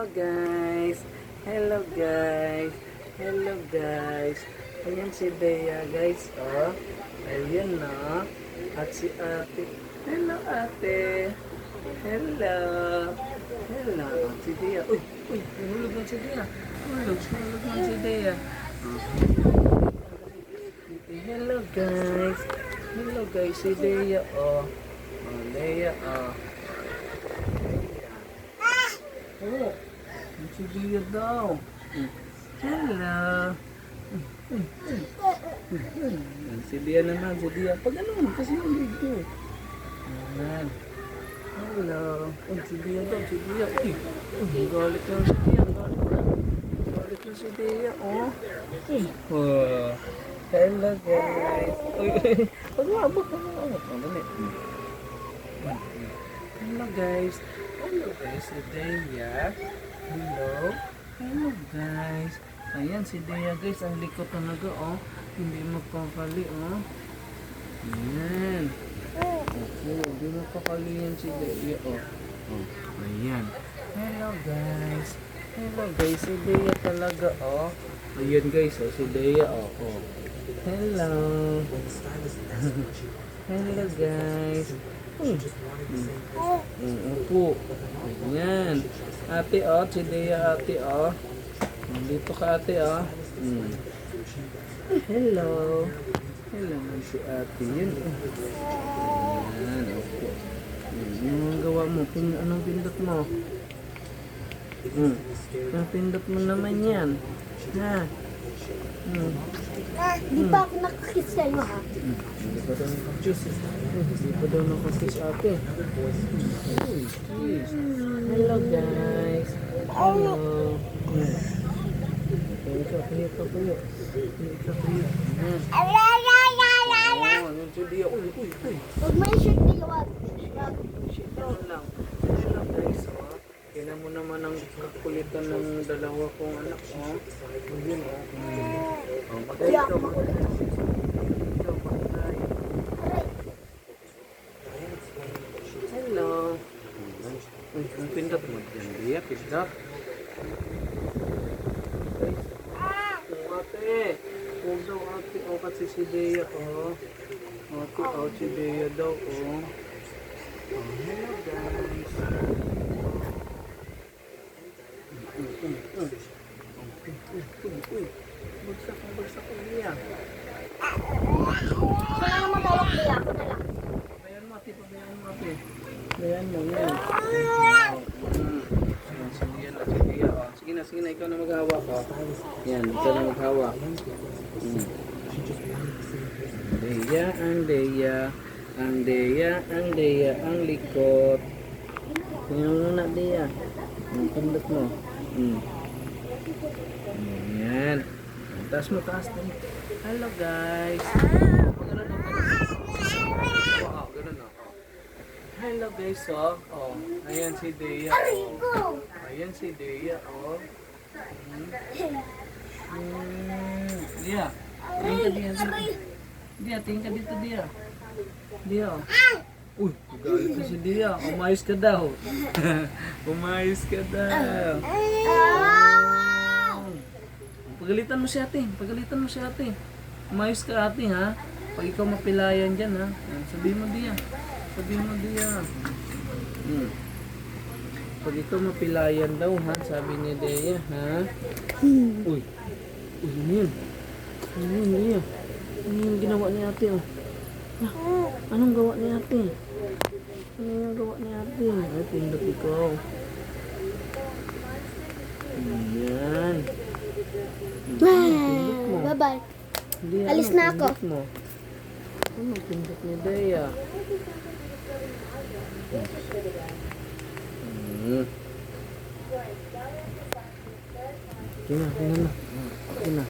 Hello guys. Hello guys. Hello guys. Ayan si Bea guys. Oh. Ayan na. At si ate. Hello ate. Hello. Hello. Si Bea. Uy. Uy. Hulog lang si Bea. Hulog lang si Bea. Hello guys. Hello guys. Si Bea. Oh. Oh, Bea. Oh. Oh, si Bea daw. Hello. Si Bea naman, si Bea. Pag ano, kasi yung video. Ayan. Hello. Oh, si Bea daw, si Bea. Uy, galit lang si Bea, galit lang. Galit lang si Bea, oh. Oh. Hello guys. Uy, pag-abot na lang. Hello guys. Hello guys, si Dea. Hello. Hello guys. Ayan si Dea guys, ang likot talaga oh. Hindi magpapali oh. Ayan. Opo, hindi magpapali yan si Dea oh. Oh, ayan. Hello guys. Hello guys, si Dea talaga oh. Ayan guys oh, si Dea oh. Oh. Hello. Hello guys. Upo. Ayan. Ate oh, si Dea ate oh. Dito ka ate oh. Hello. Hello man si ate. Yun. Ayan, upo. Yung gawa mo, anong pindot mo? Ang pindot mo naman yan. Ha? Di pa ako nakakiss sa'yo ha? Hindi pa daw nakakiss. Hindi pa daw nakakiss ate. Uy, kiss. Hello guys. Hello. Ikaw puyo. Yung si Dia. Uy. Huwag mo i-shoot nilawag. Shit down lang. Hello guys. Oh. Tingnan mo naman ang kakulitan ng dalawa kong anak. Oh. Yun oh. Patay ito. Hello. Uy, ang pindot mo dyan, Dia. Pindot. Ate. Huwag daw ate. O kasi si Dia, oh. Ate, oh, si Dia daw, oh. Oh, hello guys. Uy. Bagsak ko Dia. Kaya nga magawak niya ako na lang. Pabayan mo, ate. Pabayan mo, yan. Sige na, ikaw na maghawak. Yan, ikaw na maghawak. Ang Dea, ang likot. Tingnan mo na, Dea. Ang pindot mo. Yan. Taas mo. Hello, guys. Ganun na. Hello, guys, oh. Oh, ayan si Dea, oh. Ayan si Dea, oh. Dia. Tingin ka dito. Dia, tingin ka dito, Dia. Dia, oh. Uy, galit na si Dia. Umayos ka daw. Umayos ka daw. Pagalitan mo si ate. Umayos ka ate, ha? Pag ikaw mapilayan dyan, ha? Sabihin mo, Dia. Pag ikaw mapilayan daw ha, sabi ni Dea ha. Uy, ano yun? Dea? Ano yung ginawa ni ate oh? Anong gawa ni ate? Ay, pindot ikaw. Ayan. Bye-bye. Dea, Alis na ako. Ano pindot ni Dea? Kina.